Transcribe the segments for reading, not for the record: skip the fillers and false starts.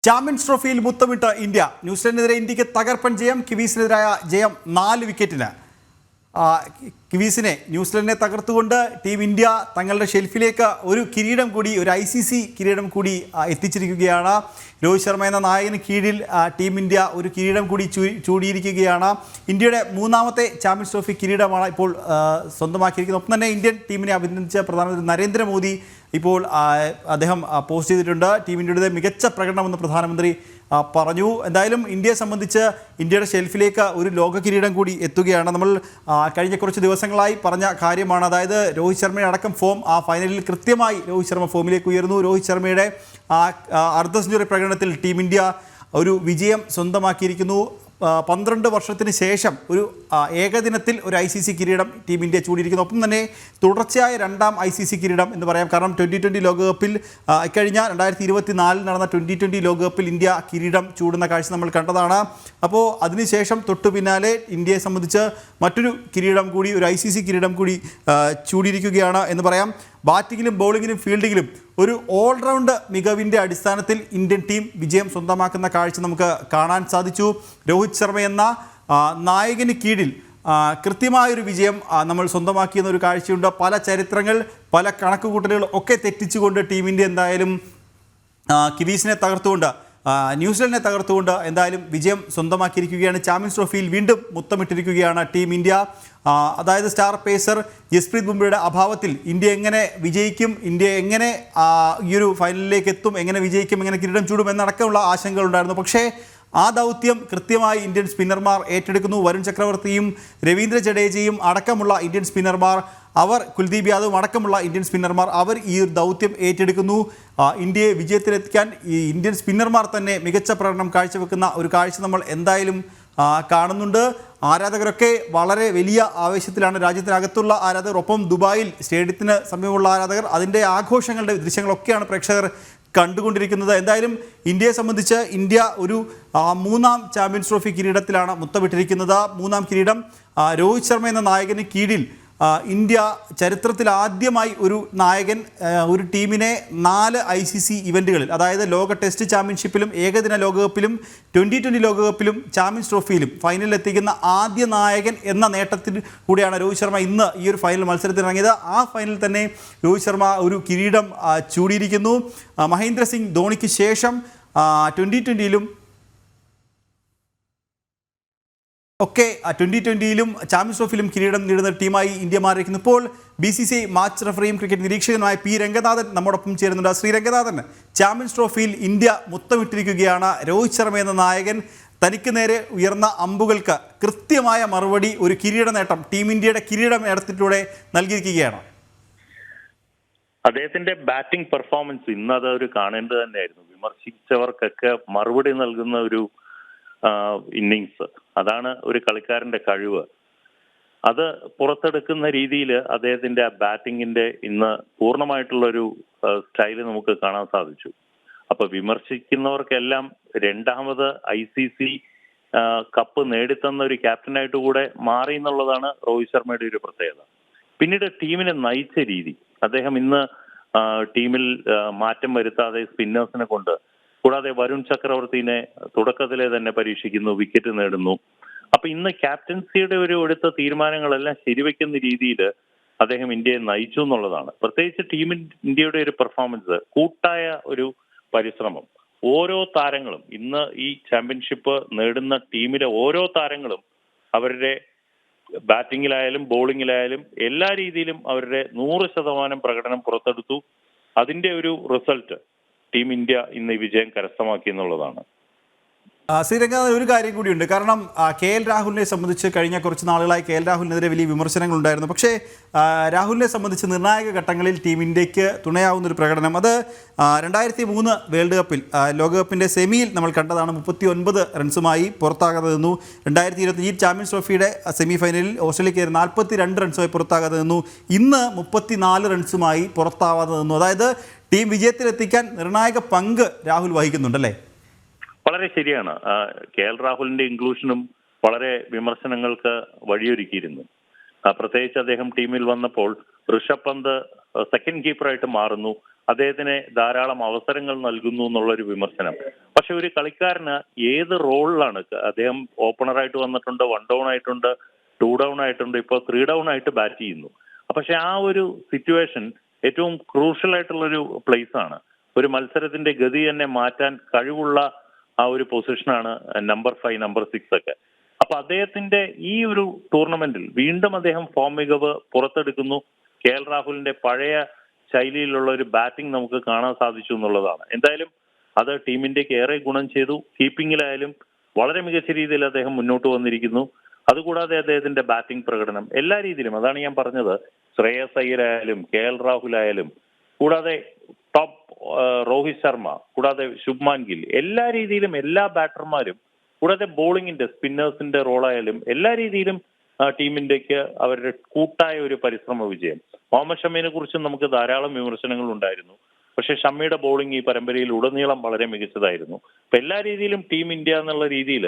Champions ട്രോഫിയിൽ മുത്തമിട്ട India. ന്യൂസിലൻഡിനെതിരെ ഇന്ത്യക്ക് തകർപ്പൻ ജയം. കിവീസിനെതിരായ ജയം 4 വിക്കറ്റിന്. കിവീസിനെ ന്യൂസിലൻഡിനെ തകർത്തുകൊണ്ട് ടീം ഇന്ത്യ തങ്ങളുടെ ഷെൽഫിലേക്ക് ഒരു കിരീടം കൂടി, ഒരു ICC കിരീടം കൂടി എത്തിച്ചിരിക്കുകയാണ്. രോഹിത് ശർമ്മ എന്ന നായകന് കീഴിൽ ടീം ഇന്ത്യ ഒരു കിരീടം കൂടി ചൂടിയിരിക്കുകയാണ്. ഇന്ത്യയുടെ 3ാമത്തെ ചാമ്പ്യൻസ് ട്രോഫി കിരീടമാണ് ഇപ്പോൾ സ്വന്തമാക്കിയിരിക്കുന്നത്. ഒപ്പം തന്നെ ഇന്ത്യൻ ടീമിനെ അഭിനന്ദിച്ച പ്രധാനമന്ത്രി നരേന്ദ്രമോദി ഇപ്പോൾ അദ്ദേഹം പോസ്റ്റ് ചെയ്തിട്ടുണ്ട്. ടീം ഇന്ത്യയുടെ മികച്ച പ്രകടനമെന്ന് പ്രധാനമന്ത്രി പറഞ്ഞു. എന്തായാലും ഇന്ത്യയെ സംബന്ധിച്ച് ഇന്ത്യയുടെ ഷെൽഫിലേക്ക് ഒരു ലോക കിരീടം കൂടി എത്തുകയാണ്. നമ്മൾ കഴിഞ്ഞ കുറച്ച് ദിവസങ്ങളായി പറഞ്ഞ കാര്യമാണ്. അതായത് രോഹിത് ശർമ്മയുടെ അടക്കം ഫോം ആ ഫൈനലിൽ കൃത്യമായി രോഹിത് ശർമ്മ ഫോമിലേക്ക് ഉയർന്നു. രോഹിത് ശർമ്മയുടെ അർദ്ധ സെഞ്ചുറി പ്രകടനത്തിൽ ടീം ഇന്ത്യ ഒരു വിജയം സ്വന്തമാക്കിയിരിക്കുന്നു. 12 വർഷത്തിന് ശേഷം ഒരു ഏകദിനത്തിൽ ഒരു ICC കിരീടം ടീം ഇന്ത്യ ചൂടിയിരിക്കുന്നു. ഒപ്പം തന്നെ തുടർച്ചയായ 2ാം ICC കിരീടം എന്ന് പറയാം. കാരണം 2020 ലോകകപ്പിൽ ഇക്കഴിഞ്ഞ 2024 നടന്ന 2020 ലോകകപ്പിൽ ഇന്ത്യ കിരീടം ചൂടുന്ന കാഴ്ച നമ്മൾ കണ്ടതാണ്. അപ്പോൾ അതിനുശേഷം തൊട്ടു പിന്നാലെ ഇന്ത്യയെ സംബന്ധിച്ച് മറ്റൊരു കിരീടം കൂടി, ഒരു ICC കിരീടം കൂടി ചൂടിയിരിക്കുകയാണ് എന്ന് പറയാം. ബാറ്റിങ്ങിലും ബൗളിങ്ങിലും ഫീൽഡിങ്ങിലും ഒരു ഓൾറൗണ്ട് മികവിൻ്റെ അടിസ്ഥാനത്തിൽ ഇന്ത്യൻ ടീം വിജയം സ്വന്തമാക്കുന്ന കാഴ്ച നമുക്ക് കാണാൻ സാധിച്ചു. രോഹിത് ശർമ്മ എന്ന നായകന് കീഴിൽ കൃത്യമായൊരു വിജയം നമ്മൾ സ്വന്തമാക്കിയെന്ന ഒരു കാഴ്ചയുണ്ട്. പല ചരിത്രങ്ങൾ, പല കണക്കുകൂട്ടലുകൾ ഒക്കെ തെറ്റിച്ചുകൊണ്ട് ടീം ഇന്ത്യ എന്തായാലും കിവീസിനെ തകർത്തുകൊണ്ട്, ന്യൂസിലൻഡിനെ തകർത്തുകൊണ്ട് എന്തായാലും വിജയം സ്വന്തമാക്കിയിരിക്കുകയാണ്. ചാമ്പ്യൻസ് ട്രോഫിയിൽ വീണ്ടും മുത്തമിട്ടിരിക്കുകയാണ് ടീം ഇന്ത്യ. അതായത് സ്റ്റാർ പേസർ ജസ്പ്രീത് ബുംറയുടെ അഭാവത്തിൽ ഇന്ത്യ എങ്ങനെ വിജയിക്കും, ഇന്ത്യ എങ്ങനെ ഈ ഒരു ഫൈനലിലേക്ക് എത്തും, എങ്ങനെ വിജയിക്കും, എങ്ങനെ കിരീടം ചൂടും എന്നടക്കമുള്ള ആശങ്കകളുണ്ടായിരുന്നു. പക്ഷേ ആ ദൗത്യം കൃത്യമായി ഇന്ത്യൻ സ്പിന്നർമാർ ഏറ്റെടുക്കുന്നു. വരുൺ ചക്രവർത്തിയും രവീന്ദ്ര ജഡേജയും അടക്കമുള്ള ഇന്ത്യൻ സ്പിന്നർമാർ, കുൽദീപ് യാദവും അടക്കമുള്ള ഇന്ത്യൻ സ്പിന്നർമാർ അവർ ഈ ഒരു ദൗത്യം ഏറ്റെടുക്കുന്നു. ഇന്ത്യയെ വിജയത്തിലെത്തിക്കാൻ ഈ ഇന്ത്യൻ സ്പിന്നർമാർ തന്നെ മികച്ച പ്രകടനം കാഴ്ചവെക്കുന്ന ഒരു കാഴ്ച നമ്മൾ എന്തായാലും കാണുന്നുണ്ട്. ആരാധകരൊക്കെ വളരെ വലിയ ആവേശത്തിലാണ്. രാജ്യത്തിനകത്തുള്ള ആരാധകർ, ഒപ്പം ദുബായിൽ സ്റ്റേഡിയത്തിന് സമീപമുള്ള ആരാധകർ, അതിൻ്റെ ആഘോഷങ്ങളുടെ ദൃശ്യങ്ങളൊക്കെയാണ് പ്രേക്ഷകർ കണ്ടുകൊണ്ടിരിക്കുന്നത്. എന്തായാലും ഇന്ത്യയെ സംബന്ധിച്ച് ഇന്ത്യ ഒരു 3ാം ചാമ്പ്യൻസ് ട്രോഫി കിരീടത്തിലാണ് മുത്തമിട്ടിരിക്കുന്നത്. 3ാം കിരീടം രോഹിത് ശർമ്മ എന്ന നായകന് കീഴിൽ ഇന്ത്യ ചരിത്രത്തിൽ ആദ്യമായി ഒരു നായകൻ ഒരു ടീമിനെ 4 ICC ഇവൻറ്റുകളിൽ, അതായത് ലോക ടെസ്റ്റ് ചാമ്പ്യൻഷിപ്പിലും ഏകദിന ലോകകപ്പിലും 2020 ലോകകപ്പിലും ചാമ്പ്യൻസ് ട്രോഫിയിലും ഫൈനലിൽ എത്തിക്കുന്ന ആദ്യ നായകൻ എന്ന നേട്ടത്തിൽ കൂടിയാണ് രോഹിത് ശർമ്മ ഇന്ന് ഈ ഒരു ഫൈനൽ മത്സരത്തിൽ ഇറങ്ങിയത്. ആ ഫൈനലിൽ തന്നെ രോഹിത് ശർമ്മ ഒരു കിരീടം ചൂടിയിരിക്കുന്നു. മഹേന്ദ്ര സിംഗ് ധോണിക്ക് ശേഷം 2020ലും ഒക്കെ 2020ലും ചാമ്പ്യൻസ് ട്രോഫിയിലും കിരീടം നേടുന്ന ടീമായി ഇന്ത്യ മാറിയിരിക്കുന്നു. ഇപ്പോൾ BCCI മാച്ച് റഫറിയും ക്രിക്കറ്റ് നിരീക്ഷകനുമായ P. രംഗനാഥൻ നമ്മോടൊപ്പം ചേരുന്നുണ്ട്. ശ്രീ രംഗനാഥൻ, ചാമ്പ്യൻസ് ട്രോഫിയിൽ ഇന്ത്യ മുത്തമിട്ടിരിക്കുകയാണ്. രോഹിത് ശർമ്മ എന്ന നായകൻ തനിക്ക് നേരെ ഉയർന്ന അമ്പുകൾക്ക് കൃത്യമായ മറുപടി, ഒരു കിരീട നേട്ടം, ടീം ഇന്ത്യയുടെ കിരീട നേട്ടത്തിലൂടെ നൽകിയിരിക്കുകയാണ്. അദ്ദേഹത്തിന്റെ ബാറ്റിംഗ് പെർഫോമൻസ് ഇന്ന് അത് ഒരു കാണേണ്ടത് തന്നെയായിരുന്നു. വിമർശിച്ചവർക്കൊക്കെ മറുപടി നൽകുന്ന ഒരു ഇന്നിങ്സ്, അതാണ് ഒരു കളിക്കാരന്റെ കഴിവ്. അത് പുറത്തെടുക്കുന്ന രീതിയിൽ അദ്ദേഹത്തിന്റെ ആ ബാറ്റിങ്ങിന്റെ ഇന്ന് പൂർണ്ണമായിട്ടുള്ളൊരു സ്റ്റൈല് നമുക്ക് കാണാൻ സാധിച്ചു. അപ്പൊ വിമർശിക്കുന്നവർക്കെല്ലാം 2ാമത് ICC കപ്പ് നേടിത്തന്ന ഒരു ക്യാപ്റ്റനായിട്ട് കൂടെ മാറി എന്നുള്ളതാണ് രോഹിത് ശർമ്മയുടെ ഒരു പ്രത്യേകത. പിന്നീട് ടീമിനെ നയിച്ച രീതി, അദ്ദേഹം ഇന്ന് ടീമിൽ മാറ്റം വരുത്താതെ സ്പിന്നേഴ്സിനെ കൊണ്ട്, കൂടാതെ വരുൺ ചക്രവർത്തിനെ തുടക്കത്തിലെ തന്നെ പരീക്ഷിക്കുന്നു, വിക്കറ്റ് നേടുന്നു. അപ്പൊ ഇന്ന് ക്യാപ്റ്റൻസിയുടെ ഒരു എടുത്ത തീരുമാനങ്ങളെല്ലാം ശരിവെക്കുന്ന രീതിയിൽ അദ്ദേഹം ഇന്ത്യയെ നയിച്ചു എന്നുള്ളതാണ്. പ്രത്യേകിച്ച് ടീം ഇന്ത്യയുടെ ഒരു പെർഫോമൻസ്, കൂട്ടായ ഒരു പരിശ്രമം. ഓരോ താരങ്ങളും ഇന്ന് ഈ ചാമ്പ്യൻഷിപ്പ് നേടുന്ന ടീമിലെ ഓരോ താരങ്ങളും അവരുടെ ബാറ്റിങ്ങിലായാലും ബോളിങ്ങിലായാലും എല്ലാ രീതിയിലും അവരുടെ 100% പ്രകടനം പുറത്തെടുത്തു. അതിന്റെ ഒരു റിസൾട്ട് ടീം ഇന്ത്യ ഇന്ന് ഈ വിജയം കരസ്ഥമാക്കി എന്നുള്ളതാണ്. ശ്രീരംഗനാഥൻ, ഒരു കാര്യം കൂടിയുണ്ട്. കാരണം KL രാഹുലിനെ സംബന്ധിച്ച് കഴിഞ്ഞ കുറച്ച് നാളുകളായി KL രാഹുലിനെതിരെ വലിയ വിമർശനങ്ങളുണ്ടായിരുന്നു. പക്ഷേ രാഹുലിനെ സംബന്ധിച്ച് നിർണായക ഘട്ടങ്ങളിൽ ടീം ഇന്ത്യക്ക് തുണയാവുന്നൊരു പ്രകടനം, അത് 2003 വേൾഡ് കപ്പിൽ, ലോകകപ്പിൻ്റെ സെമിയിൽ നമ്മൾ കണ്ടതാണ്. 39 റൺസുമായി പുറത്താകാതെ നിന്നു. 2025 ചാമ്പ്യൻസ് ട്രോഫിയുടെ സെമി ഫൈനലിൽ ഓസ്ട്രേലിയക്ക് 42 റൺസുമായി പുറത്താകാതെ നിന്നു. ഇന്ന് 34 റൺസുമായി പുറത്താവാതെ നിന്നു. അതായത് ടീം വിജയത്തിലെത്തിക്കാൻ നിർണായക പങ്ക് രാഹുൽ വഹിക്കുന്നുണ്ടല്ലേ? വളരെ ശരിയാണ്. KL രാഹുലിന്റെ ഇൻക്ലൂഷനും വളരെ വിമർശനങ്ങൾക്ക് വഴിയൊരുക്കിയിരുന്നു. പ്രത്യേകിച്ച് അദ്ദേഹം ടീമിൽ വന്നപ്പോൾ ഋഷഭ് പന്ത് സെക്കൻഡ് കീപ്പറായിട്ട് മാറുന്നു. അദ്ദേഹത്തിന് ധാരാളം അവസരങ്ങൾ നൽകുന്നു എന്നുള്ളൊരു വിമർശനം. പക്ഷെ ഒരു കളിക്കാരന് ഏത് റോളിലാണ് അദ്ദേഹം ഓപ്പണറായിട്ട് വന്നിട്ടുണ്ട്, 1 ഡൗൺ ആയിട്ടുണ്ട്, 2 ഡൗൺ ആയിട്ടുണ്ട്, ഇപ്പോൾ 3 ഡൗൺ ആയിട്ട് ബാറ്റ് ചെയ്യുന്നു. പക്ഷെ ആ ഒരു സിറ്റുവേഷൻ ഏറ്റവും ക്രൂഷ്യൽ ആയിട്ടുള്ളൊരു പ്ലേസ് ആണ്. ഒരു മത്സരത്തിന്റെ ഗതി തന്നെ മാറ്റാൻ കഴിവുള്ള ആ ഒരു പൊസിഷനാണ് നമ്പർ 5, നമ്പർ 6 ഒക്കെ. അപ്പൊ അദ്ദേഹത്തിന്റെ ഈ ഒരു ടൂർണമെന്റിൽ വീണ്ടും അദ്ദേഹം ഫോം മികവ് പുറത്തെടുക്കുന്നു. KL രാഹുലിന്റെ പഴയ ശൈലിയിലുള്ള ഒരു ബാറ്റിംഗ് നമുക്ക് കാണാൻ സാധിച്ചു എന്നുള്ളതാണ്. എന്തായാലും അത് ടീം ഇന്ത്യക്ക് ഏറെ ഗുണം ചെയ്തു. കീപ്പിംഗിലായാലും വളരെ മികച്ച രീതിയിൽ അദ്ദേഹം മുന്നോട്ട് വന്നിരിക്കുന്നു. അതുകൂടാതെ അദ്ദേഹത്തിന്റെ ബാറ്റിംഗ് പ്രകടനം എല്ലാ രീതിയിലും, അതാണ് ഞാൻ പറഞ്ഞത്, ശ്രേയസ് അയ്യർ ആയാലും KL രാഹുൽ ആയാലും, കൂടാതെ ടോപ്പ് രോഹിത് ശർമ്മ, കൂടാതെ ശുഭ്മാൻ ഗിൽ, എല്ലാ രീതിയിലും എല്ലാ ബാറ്റർമാരും, കൂടാതെ ബോളിംഗിന്റെ സ്പിന്നേഴ്സിന്റെ റോളായാലും എല്ലാ രീതിയിലും ടീം ഇന്ത്യക്ക് അവരുടെ കൂട്ടായ ഒരു പരിശ്രമ വിജയം. മുഹമ്മദ് ഷമിയെ കുറിച്ചും നമുക്ക് ധാരാളം വിമർശനങ്ങൾ ഉണ്ടായിരുന്നു. പക്ഷെ ഷമ്മിയുടെ ബോളിംഗ് ഈ പരമ്പരയിൽ ഉടനീളം വളരെ മികച്ചതായിരുന്നു. അപ്പൊ എല്ലാ രീതിയിലും ടീം ഇന്ത്യ എന്നുള്ള രീതിയിൽ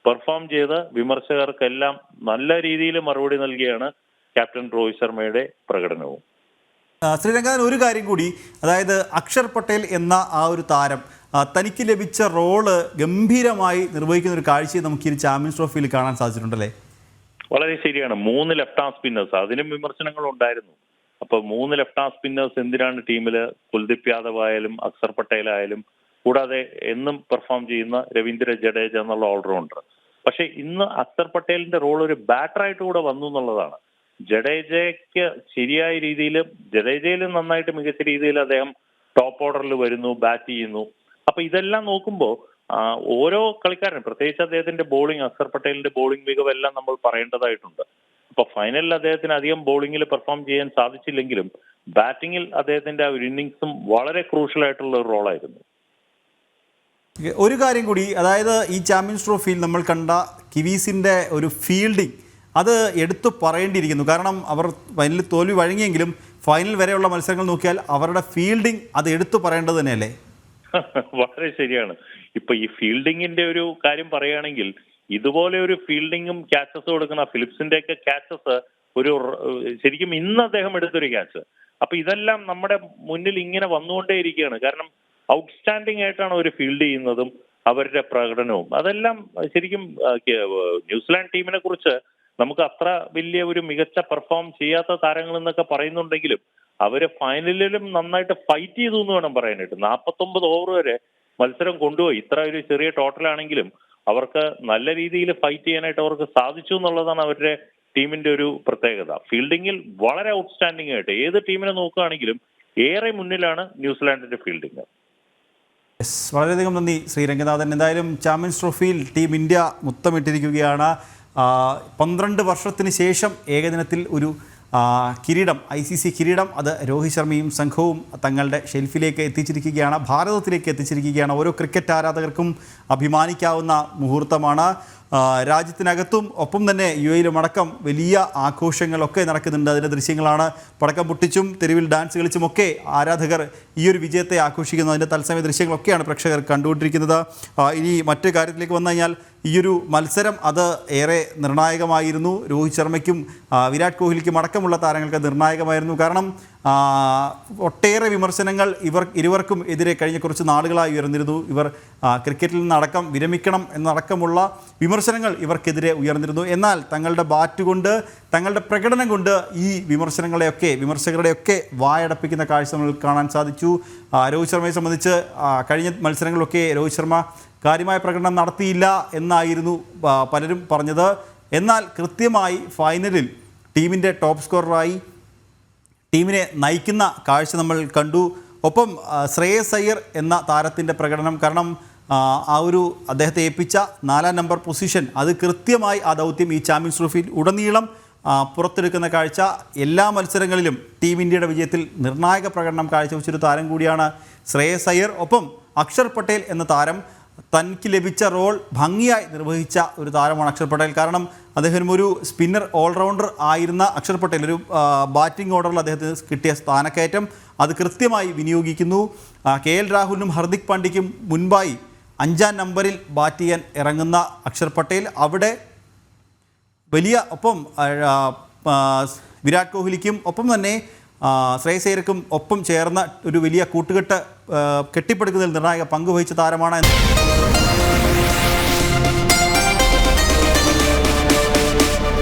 പെർഫോം ചെയ്ത് വിമർശകർക്കെല്ലാം നല്ല രീതിയിൽ മറുപടി നൽകിയാണ് ക്യാപ്റ്റൻ രോഹിത് ശർമ്മയുടെ പ്രകടനവും. ശ്രീരംഗൻ, ഒരു കാര്യം കൂടി, അതായത് അക്ഷർ പട്ടേൽ എന്ന ആ ഒരു താരം തനിക്ക് ലഭിച്ച റോള് ഗംഭീരമായി നിർവഹിക്കുന്ന ഒരു കാഴ്ചയെ നമുക്ക് ഈ ചാമ്പ്യൻസ് ട്രോഫിയിൽ കാണാൻ സാധിച്ചിട്ടുണ്ടല്ലേ? വളരെ ശരിയാണ്. 3 ലെഫ്റ്റ് ആം സ്പിന്നേഴ്സ്, അതിനും വിമർശനങ്ങൾ ഉണ്ടായിരുന്നു. അപ്പൊ 3 ലെഫ്റ്റ് ആം സ്പിന്നേഴ്സ് എന്തിനാണ് ടീമില്? കുൽദീപ് യാദവ് ആയാലും അക്ഷർ പട്ടേൽ ആയാലും, കൂടാതെ എന്നും പെർഫോം ചെയ്യുന്ന രവീന്ദ്ര ജഡേജ എന്നുള്ള ഓൾറൗണ്ടർ. പക്ഷെ ഇന്ന് അക്ഷർ പട്ടേലിന്റെ റോൾ ഒരു ബാറ്ററായിട്ട് കൂടെ വന്നു എന്നുള്ളതാണ്. ജഡേജയ്ക്ക് ശരിയായ രീതിയിൽ, ജഡേജയിലും നന്നായിട്ട് മികച്ച രീതിയിൽ അദ്ദേഹം ടോപ്പ് ഓർഡറിൽ വരുന്നു, ബാറ്റ് ചെയ്യുന്നു. അപ്പൊ ഇതെല്ലാം നോക്കുമ്പോൾ ഓരോ കളിക്കാരനും, പ്രത്യേകിച്ച് അദ്ദേഹത്തിന്റെ ബോളിംഗ്, അക്ഷർ പട്ടേലിന്റെ ബോളിംഗ് മികവെല്ലാം നമ്മൾ പറയേണ്ടതായിട്ടുണ്ട്. അപ്പൊ ഫൈനലിൽ അദ്ദേഹത്തിന് അധികം ബോളിംഗിൽ പെർഫോം ചെയ്യാൻ സാധിച്ചില്ലെങ്കിലും ബാറ്റിംഗിൽ അദ്ദേഹത്തിന്റെ ആ ഒരു ഇന്നിങ്സും വളരെ ക്രൂഷ്യൽ ആയിട്ടുള്ള ഒരു റോളായിരുന്നു. ഒരു കാര്യം കൂടി, അതായത് ഈ ചാമ്പ്യൻസ് ട്രോഫിയിൽ നമ്മൾ കണ്ട കിവീസിന്റെ ഒരു ഫീൽഡിംഗ്, അത് എടുത്തു പറയേണ്ടിയിരിക്കുന്നു. കാരണം അവർ ഫൈനലിൽ തോൽവി വഴങ്ങിയെങ്കിലും ഫൈനൽ വരെയുള്ള മത്സരങ്ങൾ നോക്കിയാൽ അവരുടെ ഫീൽഡിംഗ് അത് എടുത്തു പറയേണ്ടത് തന്നെയല്ലേ? വളരെ ശരിയാണ്. ഇപ്പൊ ഈ ഫീൽഡിങ്ങിന്റെ ഒരു കാര്യം പറയുകയാണെങ്കിൽ, ഇതുപോലെ ഒരു ഫീൽഡിങ്ങും ക്യാച്ചസ് കൊടുക്കുന്ന ഫിലിപ്സിന്റെ ഒക്കെ ക്യാച്ചസ് ഒരു ശരിക്കും ഇന്ന് അദ്ദേഹം എടുത്തൊരു ക്യാച്ച്. അപ്പൊ ഇതെല്ലാം നമ്മുടെ മുന്നിൽ ഇങ്ങനെ വന്നുകൊണ്ടേയിരിക്കുകയാണ്. കാരണം ഔട്ട്സ്റ്റാൻഡിംഗ് ആയിട്ടാണ് അവർ ഫീൽഡ് ചെയ്യുന്നതും അവരുടെ പ്രകടനവും. അതെല്ലാം ശരിക്കും ന്യൂസിലാൻഡ് ടീമിനെ കുറിച്ച് നമുക്ക് അത്ര വലിയ ഒരു മികച്ച പെർഫോം ചെയ്യാത്ത താരങ്ങൾ എന്നൊക്കെ പറയുന്നുണ്ടെങ്കിലും അവര് ഫൈനലിലും നന്നായിട്ട് ഫൈറ്റ് ചെയ്തു എന്ന് വേണം പറയാനായിട്ട്. 49 ഓവർ വരെ മത്സരം കൊണ്ടുപോയി. ഇത്ര ഒരു ചെറിയ ടോട്ടലാണെങ്കിലും അവർക്ക് നല്ല രീതിയിൽ ഫൈറ്റ് ചെയ്യാനായിട്ട് അവർക്ക് സാധിച്ചു എന്നുള്ളതാണ് അവരുടെ ടീമിന്റെ ഒരു പ്രത്യേകത. ഫീൽഡിങ്ങിൽ വളരെ ഔട്ട്സ്റ്റാൻഡിംഗ് ആയിട്ട് ഏത് ടീമിനെ നോക്കുകയാണെങ്കിലും ഏറെ മുന്നിലാണ് ന്യൂസിലാൻഡിന്റെ ഫീൽഡിംഗ്. വളരെയധികം നന്ദി ശ്രീരംഗനാഥൻ. എന്തായാലും ചാമ്പ്യൻസ് ട്രോഫിയിൽ ടീം ഇന്ത്യ മുത്തമിട്ടിരിക്കുകയാണ്. 12 വർഷത്തിന് ശേഷം ഏകദിനത്തിൽ ഒരു കിരീടം, ICC കിരീടം, അത് രോഹിത് ശർമ്മയും സംഘവും തങ്ങളുടെ ഷെൽഫിലേക്ക് എത്തിച്ചിരിക്കുകയാണ്, ഭാരതത്തിലേക്ക് എത്തിച്ചിരിക്കുകയാണ്. ഓരോ ക്രിക്കറ്റ് ആരാധകർക്കും അഭിമാനിക്കാവുന്ന മുഹൂർത്തമാണ്. രാജ്യത്തിനകത്തും ഒപ്പം തന്നെ UAE അടക്കം വലിയ ആഘോഷങ്ങളൊക്കെ നടക്കുന്നുണ്ട്. അതിൻ്റെ ദൃശ്യങ്ങളാണ്. പടക്കം പൊട്ടിച്ചും തെരുവിൽ ഡാൻസ് കളിച്ചുമൊക്കെ ആരാധകർ ഈ ഒരു വിജയത്തെ ആഘോഷിക്കുന്നു. അതിൻ്റെ തത്സമയ ദൃശ്യങ്ങളൊക്കെയാണ് പ്രേക്ഷകർ കണ്ടുകൊണ്ടിരിക്കുന്നത്. ഇനി മറ്റു കാര്യത്തിലേക്ക് വന്നു കഴിഞ്ഞാൽ, ഈയൊരു മത്സരം അത് ഏറെ നിർണായകമായിരുന്നു. രോഹിത് ശർമ്മയ്ക്കും വിരാട് കോഹ്ലിക്കും അടക്കമുള്ള താരങ്ങൾക്ക് നിർണായകമായിരുന്നു. കാരണം ഒട്ടേറെ വിമർശനങ്ങൾ ഇരുവർക്കും എതിരെ കഴിഞ്ഞ കുറച്ച് നാളുകളായി ഉയർന്നിരുന്നു. ഇവർ ക്രിക്കറ്റിൽ നിന്നടക്കം വിരമിക്കണം എന്നടക്കമുള്ള വിമർശനങ്ങൾ ഇവർക്കെതിരെ ഉയർന്നിരുന്നു. എന്നാൽ തങ്ങളുടെ ബാറ്റ് കൊണ്ട്, തങ്ങളുടെ പ്രകടനം കൊണ്ട് ഈ വിമർശകരുടെയൊക്കെ വായടപ്പിക്കുന്ന കാഴ്ച നമ്മൾ കാണാൻ സാധിച്ചു. രോഹിത് ശർമ്മയെ സംബന്ധിച്ച് കഴിഞ്ഞ മത്സരങ്ങളിലൊക്കെ രോഹിത് ശർമ്മ കാര്യമായ പ്രകടനം നടത്തിയില്ല എന്നായിരുന്നു പലരും പറഞ്ഞത്. എന്നാൽ കൃത്യമായി ഫൈനലിൽ ടീമിൻ്റെ ടോപ്പ് സ്കോററായി ടീമിനെ നയിക്കുന്ന കാഴ്ച നമ്മൾ കണ്ടു. ഒപ്പം ശ്രേയസ് അയ്യർ എന്ന താരത്തിൻ്റെ പ്രകടനം, കാരണം ആ ഒരു അദ്ദേഹത്തെ ഏൽപ്പിച്ച 4-ാം നമ്പർ പൊസിഷൻ, അത് കൃത്യമായി ആ ദൗത്യം ഈ ചാമ്പ്യൻസ് ട്രോഫിയിൽ ഉടനീളം പുറത്തെടുക്കുന്ന കാഴ്ച. എല്ലാ മത്സരങ്ങളിലും ടീം ഇന്ത്യയുടെ വിജയത്തിൽ നിർണായക പ്രകടനം കാഴ്ചവെച്ചൊരു താരം കൂടിയാണ് ശ്രേയസ് അയ്യർ. ഒപ്പം അക്ഷർ പട്ടേൽ എന്ന താരം തനിക്ക് ലഭിച്ച റോൾ ഭംഗിയായി നിർവഹിച്ച ഒരു താരമാണ് അക്ഷർ പട്ടേൽ. കാരണം അദ്ദേഹം ഒരു സ്പിന്നർ ഓൾറൗണ്ടർ ആയിരുന്ന അക്ഷർ പട്ടേൽ ഒരു ബാറ്റിംഗ് ഓർഡറിൽ അദ്ദേഹത്തിന് കിട്ടിയ സ്ഥാനക്കയറ്റം അത് കൃത്യമായി വിനിയോഗിക്കുന്നു. KL രാഹുലിനും ഹർദിക് പാണ്ഡ്യയ്ക്കും മുൻപായി 5-ാം നമ്പറിൽ ബാറ്റ് ചെയ്യാൻ ഇറങ്ങുന്ന അക്ഷർ പട്ടേൽ അവിടെ വലിയ, ഒപ്പം വിരാട് കോഹ്ലിക്കും ഒപ്പം തന്നെ ശ്രേയസ് അയ്യർക്കും ഒപ്പം ചേർന്ന് ഒരു വലിയ കൂട്ടുകെട്ട് കെട്ടിപ്പടുക്കുന്നതിൽ നിർണായക പങ്ക് വഹിച്ച താരമാണ്.